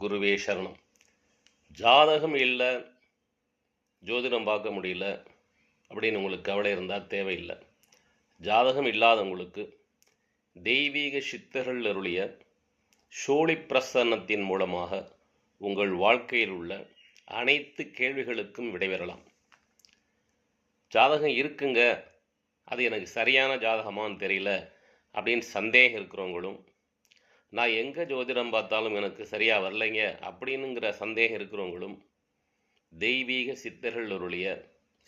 குருவே சரணம். ஜாதகம் இல்லை, ஜோதிடம் பார்க்க முடியல அப்படின்னு உங்களுக்கு கவலை இருந்தால் தேவையில்லை. ஜாதகம் இல்லாதவங்களுக்கு தெய்வீக சித்தர்கள் அருளிய சோழி பிரசன்னத்தின் மூலமாக உங்கள் வாழ்க்கையில் உள்ள அனைத்து கேள்விகளுக்கும் விடைபெறலாம். ஜாதகம் இருக்குங்க, அது எனக்கு சரியான ஜாதகமானு தெரியல அப்படின்னு சந்தேகம் இருக்கிறவங்களும், நான் எங்கே ஜோதிடம் பார்த்தாலும் எனக்கு சரியாக வரலைங்க அப்படின்னுங்கிற சந்தேகம் இருக்கிறவங்களும் தெய்வீக சித்தர்கள் அருளிய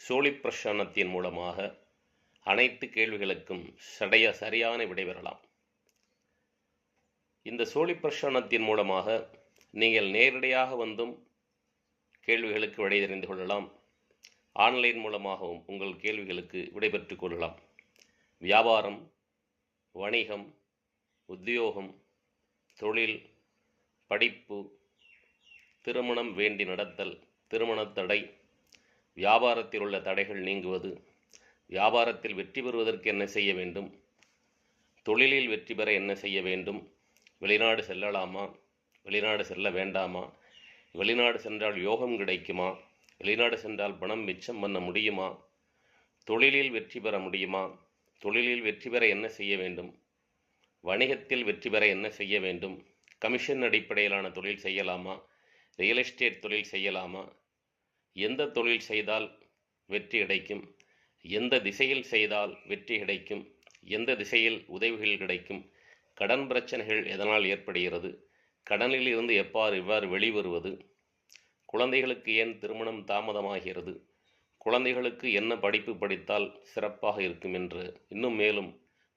சோழி பிரசன்னத்தின் மூலமாக அனைத்து கேள்விகளுக்கும் சரியான விடை பெறலாம். இந்த சோழி பிரசன்னத்தின் மூலமாக நீங்கள் நேரடியாக வந்தும் கேள்விகளுக்கு விடை தெரிந்து கொள்ளலாம். ஆன்லைன் மூலமாகவும் உங்கள் கேள்விகளுக்கு விடைபெற்றுக் கொள்ளலாம். வியாபாரம், வணிகம், உத்தியோகம், தொழில், படிப்பு, திருமணம் வேண்டி நடத்தல், திருமணத் தடை, வியாபாரத்தில் உள்ள தடைகள் நீங்குவது, வியாபாரத்தில் வெற்றி பெறுவதற்கு என்ன செய்ய வேண்டும், தொழிலில் வெற்றி பெற என்ன செய்ய வேண்டும், வெளிநாடு செல்லலாமா, வெளிநாடு செல்ல வேண்டாமா, வெளிநாடு சென்றால் யோகம் கிடைக்குமா, வெளிநாடு சென்றால் பணம் மிச்சம் பண்ண முடியுமா, தொழிலில் வெற்றி பெற முடியுமா, தொழிலில் வெற்றி பெற என்ன செய்ய வேண்டும், வணிகத்தில் வெற்றி பெற என்ன செய்ய வேண்டும், கமிஷன் அடிப்படையிலான தொழில் செய்யலாமா, ரியல் எஸ்டேட் தொழில் செய்யலாமா, எந்த தொழில் செய்தால் வெற்றி கிடைக்கும், எந்த திசையில் செய்தால் வெற்றி கிடைக்கும், எந்த திசையில் உதவிகள் கிடைக்கும், கடன் பிரச்சனைகள் எதனால் ஏற்படுகிறது, கடனில் இருந்து எவ்வாறு வெளிவருவது, குழந்தைகளுக்கு ஏன் திருமணம் தாமதமாகிறது, குழந்தைகளுக்கு என்ன படிப்பு படித்தால் சிறப்பாக இருக்கும் என்று இன்னும் மேலும்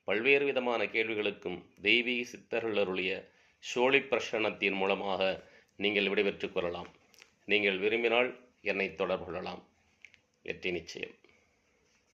பல்வேறு விதமான கேள்விகளுக்கும் தெய்வீக சித்தர்கள் அருளிய சோழி பிரசன்னத்தின் மூலமாக நீங்கள் விடைபெற்றுக் கொள்ளலாம். நீங்கள் விரும்பினால் என்னை தொடர்பு கொள்ளலாம். வெற்றி நிச்சயம்.